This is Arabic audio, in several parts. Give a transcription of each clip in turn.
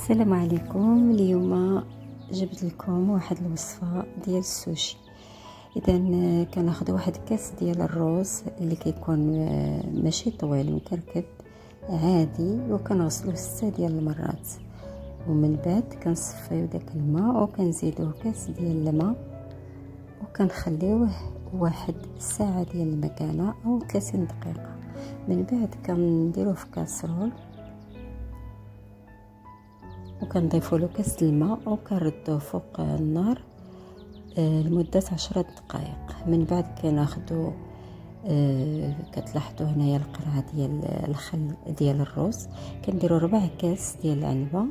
السلام عليكم. اليوم جبت لكم واحد الوصفه ديال السوشي. اذا كناخذ واحد كاس ديال الرز اللي كيكون ماشي طويل مكركب عادي، وكنغسلوه 6 ديال المرات، ومن بعد كنصفيو داك الماء وكنزيدوه كاس ديال الماء وكنخليوه واحد ساعه ديال المكانه او 30 دقيقه. من بعد كنديروه في كاسرول وكنضيفوا له كاس الماء وكنردوه فوق النار لمده 10 دقائق. من بعد كناخذوا كتلاحظوا هنايا القرعه ديال الخل ديال الرز، كنديروا 4 كاس ديال العنبه،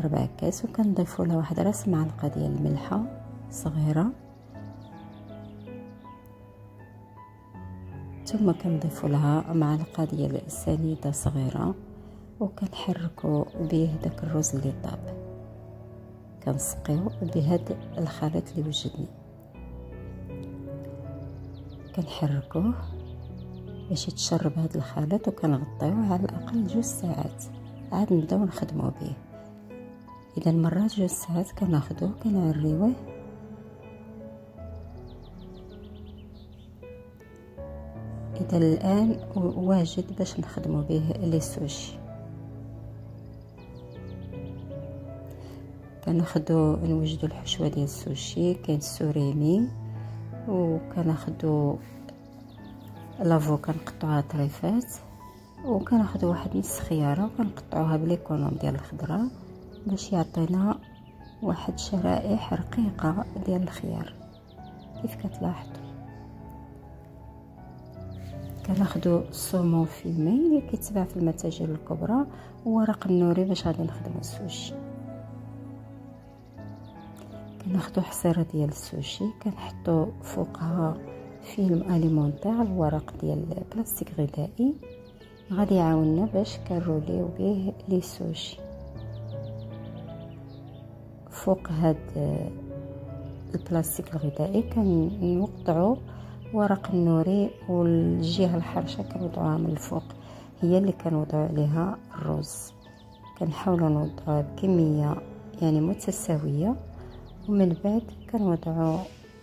4 كاس، وكنضيفوا لها واحد راس معلقه ديال الملحه صغيره، ثم كنضيفوا لها معلقه ديال سنيده صغيره، وكنحركوا به داك الرز اللي طاب، كنسقيو بهذا الخليط اللي وجدني، كنحركوه باش يتشرب هذا الخليط، وكنغطيوه على الاقل 2 ساعات عاد نبداو نخدموا به. اذا مرات 2 ساعات كناخذوه كنعريوه اذا الان واجد باش نخدموا به لي سوشي. كناخدو نوجدو الحشوه ديال السوشي، كاين السوريمي، وكناخدو لافوكا نقطعوها طريفات، وكناخدو واحد نص خياره وكنقطعوها بليكونوم ديال الخضره باش يعطينا واحد شرائح رقيقه ديال الخيار كيف كتلاحظوا. كناخدو الصومون فيمي اللي كيتباع في المتاجر الكبرى، وورق النوري باش غادي نخدمو السوشي. كناخدو حصيره ديال السوشي كنحطو فوقها فيلم اليمونتير، الورق ديال بلاستيك غذائي غادي يعاوننا باش كنروليو به لي سوشي. فوق هاد البلاستيك الغذائي كنوقعو ورق النوري، والجهه الحرشه كنوضعوها من الفوق هي اللي كنوضعو عليها الرز. كنحاولوا نوضعوها بكميه يعني متساويه، ومن بعد كنوضعوا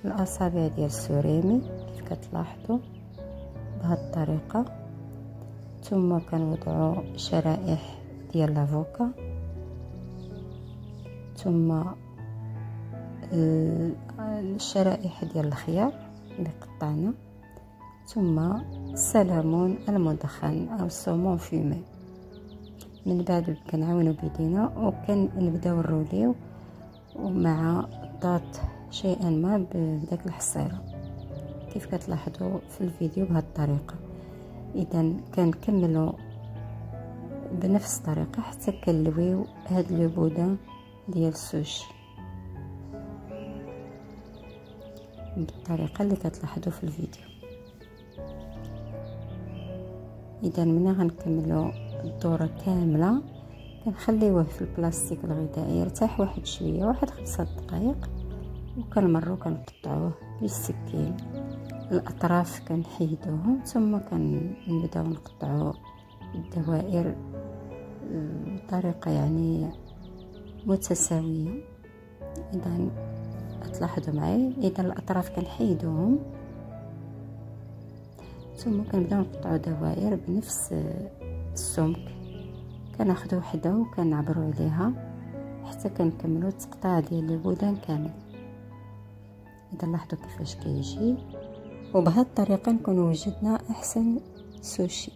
الاصابع ديال السوريمي كيف كتلاحظوا بهذه الطريقه، ثم كنوضعوا شرائح ديال لافوكا، ثم الشرائح ديال الخيار اللي قطعنا، ثم السلمون المدخن او الصومون فيمي. من بعد كنعاونوا بيدينا وكنبداو نروليو ومع الضغط شيئا ما بداك الحصيره كيف كتلاحظوا في الفيديو بهذه الطريقه. اذا كنكملوا بنفس الطريقه حتى كنلويو هاد لو بودان ديال السوشي بالطريقه اللي كتلاحظوا في الفيديو. اذا منا غنكملوا الدوره كامله كنخليوه في البلاستيك الغذائي يرتاح واحد شويه، واحد 5 دقائق، وكنمروا كنقطعوه بالسكين. الاطراف كنحيدوهم ثم كنبداو نقطعوا الدوائر بطريقه يعني متساويه. اذا تلاحظوا معي، اذا الاطراف كنحيدوهم ثم كنبداو نقطعوا دوائر بنفس السمك، كناخذوا وحده وكنعبروا عليها حتى كنكملوا التقطاع ديال البودان كامل. اذا لاحظوا كيفاش كيجي، وبهذه الطريقه نكونوا وجدنا احسن سوشي.